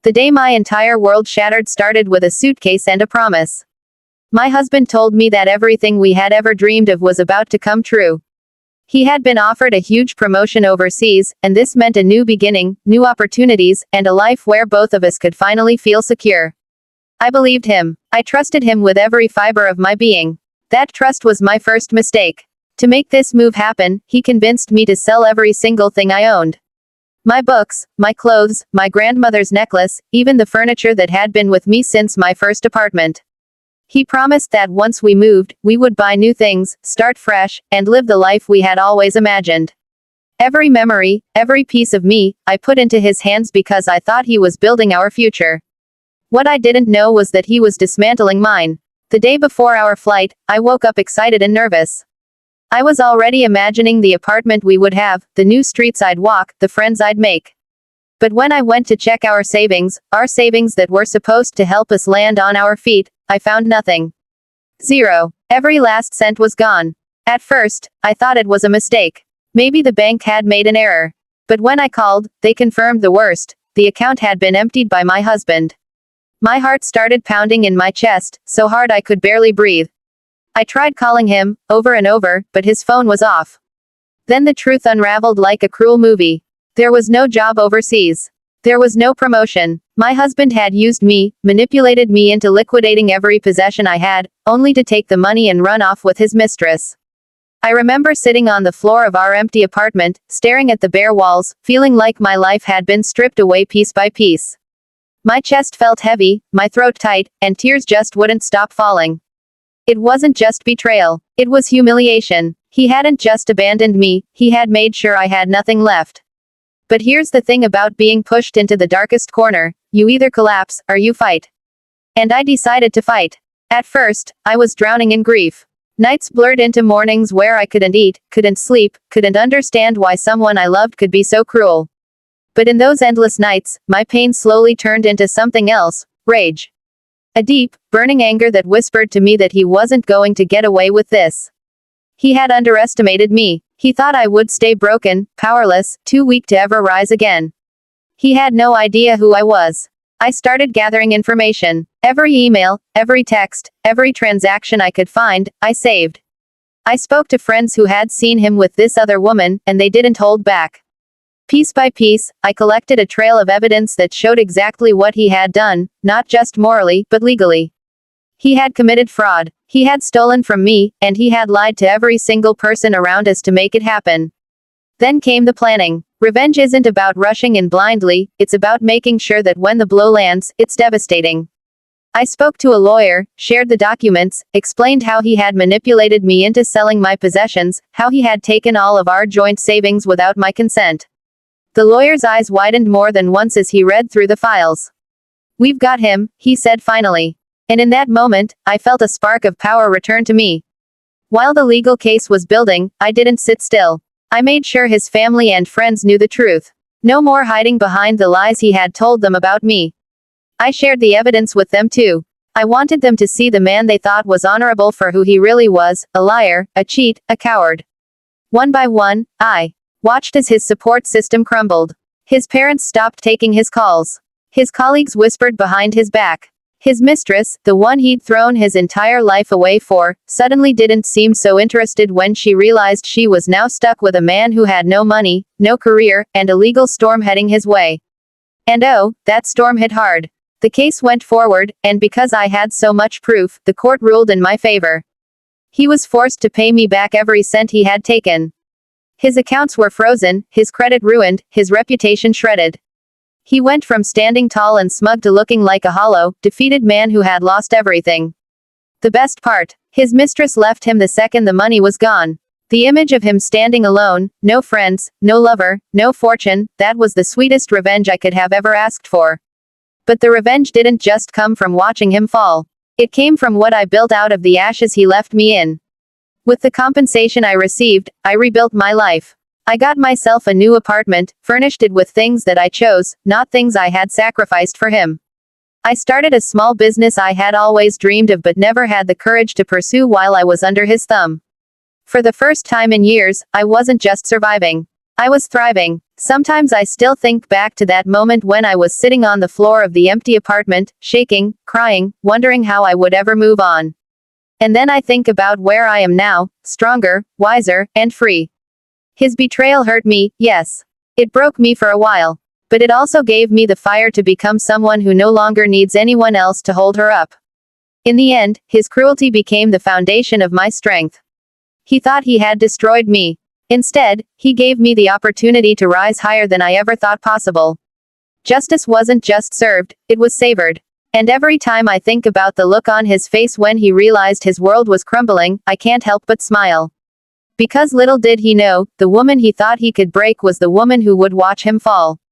The day my entire world shattered started with a suitcase and a promise. My husband told me that everything we had ever dreamed of was about to come true. He had been offered a huge promotion overseas, and this meant a new beginning, new opportunities, and a life where both of us could finally feel secure. I believed him. I trusted him with every fiber of my being. That trust was my first mistake. To make this move happen, he convinced me to sell every single thing I owned. My books, my clothes, my grandmother's necklace, even the furniture that had been with me since my first apartment. He promised that once we moved, we would buy new things, start fresh, and live the life we had always imagined. Every memory, every piece of me, I put into his hands because I thought he was building our future. What I didn't know was that he was dismantling mine. The day before our flight, I woke up excited and nervous. I was already imagining the apartment we would have, the new streets I'd walk, the friends I'd make. But when I went to check our savings that were supposed to help us land on our feet, I found nothing. Zero. Every last cent was gone. At first, I thought it was a mistake. Maybe the bank had made an error. But when I called, they confirmed the worst. The account had been emptied by my husband. My heart started pounding in my chest, so hard I could barely breathe. I tried calling him, over and over, but his phone was off. Then the truth unraveled like a cruel movie. There was no job overseas. There was no promotion. My husband had used me, manipulated me into liquidating every possession I had, only to take the money and run off with his mistress. I remember sitting on the floor of our empty apartment, staring at the bare walls, feeling like my life had been stripped away piece by piece. My chest felt heavy, my throat tight, and tears just wouldn't stop falling. It wasn't just betrayal. It was humiliation. He hadn't just abandoned me, he had made sure I had nothing left. But here's the thing about being pushed into the darkest corner: you either collapse, or you fight. And I decided to fight. At first, I was drowning in grief. Nights blurred into mornings where I couldn't eat, couldn't sleep, couldn't understand why someone I loved could be so cruel. But in those endless nights, my pain slowly turned into something else: rage. A deep, burning anger that whispered to me that he wasn't going to get away with this. He had underestimated me. He thought I would stay broken, powerless, too weak to ever rise again. He had no idea who I was. I started gathering information. Every email, every text, every transaction I could find, I saved. I spoke to friends who had seen him with this other woman, and they didn't hold back. Piece by piece, I collected a trail of evidence that showed exactly what he had done, not just morally, but legally. He had committed fraud. He had stolen from me, and he had lied to every single person around us to make it happen. Then came the planning. Revenge isn't about rushing in blindly, it's about making sure that when the blow lands, it's devastating. I spoke to a lawyer, shared the documents, explained how he had manipulated me into selling my possessions, how he had taken all of our joint savings without my consent. The lawyer's eyes widened more than once as he read through the files. "We've got him," he said finally. And in that moment, I felt a spark of power return to me. While the legal case was building, I didn't sit still. I made sure his family and friends knew the truth. No more hiding behind the lies he had told them about me. I shared the evidence with them too. I wanted them to see the man they thought was honorable for who he really was: a liar, a cheat, a coward. One by one, I watched as his support system crumbled. His parents stopped taking his calls. His colleagues whispered behind his back. His mistress, the one he'd thrown his entire life away for, suddenly didn't seem so interested when she realized she was now stuck with a man who had no money, no career, and a legal storm heading his way. And oh, that storm hit hard. The case went forward, and because I had so much proof, the court ruled in my favor. He was forced to pay me back every cent he had taken. His accounts were frozen, his credit ruined, his reputation shredded. He went from standing tall and smug to looking like a hollow, defeated man who had lost everything. The best part: his mistress left him the second the money was gone. The image of him standing alone, no friends, no lover, no fortune, that was the sweetest revenge I could have ever asked for. But the revenge didn't just come from watching him fall. It came from what I built out of the ashes he left me in. With the compensation I received, I rebuilt my life. I got myself a new apartment, furnished it with things that I chose, not things I had sacrificed for him. I started a small business I had always dreamed of but never had the courage to pursue while I was under his thumb. For the first time in years, I wasn't just surviving. I was thriving. Sometimes I still think back to that moment when I was sitting on the floor of the empty apartment, shaking, crying, wondering how I would ever move on. And then I think about where I am now, stronger, wiser, and free. His betrayal hurt me, yes. It broke me for a while. But it also gave me the fire to become someone who no longer needs anyone else to hold her up. In the end, his cruelty became the foundation of my strength. He thought he had destroyed me. Instead, he gave me the opportunity to rise higher than I ever thought possible. Justice wasn't just served, it was savored. And every time I think about the look on his face when he realized his world was crumbling, I can't help but smile. Because little did he know, the woman he thought he could break was the woman who would watch him fall.